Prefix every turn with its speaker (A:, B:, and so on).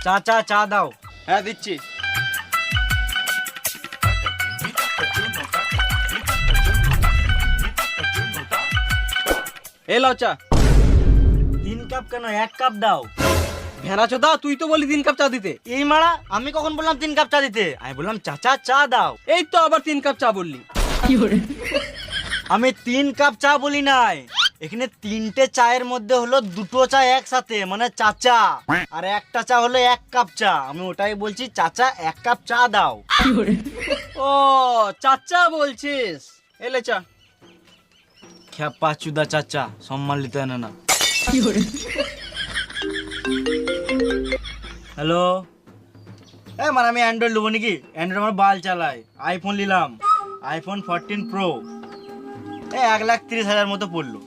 A: চাচা চা দাও।
B: হ্যাঁ দিচ্ছি। এই লাও চা।
A: 3 কাপ কেন, 1 কাপ দাও।
B: ভেড়া চোদা, তুই তো বলি 3 কাপ চা দিতে।
A: এই মারা, আমি কখন বললাম 3 কাপ চা দিতে? আমি বললাম চাচা চা দাও।
B: এই তো আবার 3 কাপ চা বললি।
A: আমি 3 কাপ চা বলি নাই, এখানে 3টে চায়ের মধ্যে হলো 2টো চা একসাথে, মানে চাচা, আর একটা চা হলো 1 কাপ চা। আমি ওটাই বলছি, চাচা 1 কাপ চা দাও।
B: ও চাচা বলছিস, এলে চা।
A: খ্যাপা চুদা চাচা, সম্মান নিতে জানে না। হ্যালো, মানে আমি অ্যান্ড্রয়েড নেবো নাকি? অ্যান্ড্রয়েড আমার বাল চালাই। আইফোন নিলাম, আইফোন 14 প্রো, 1,30,000 মতো পড়লো।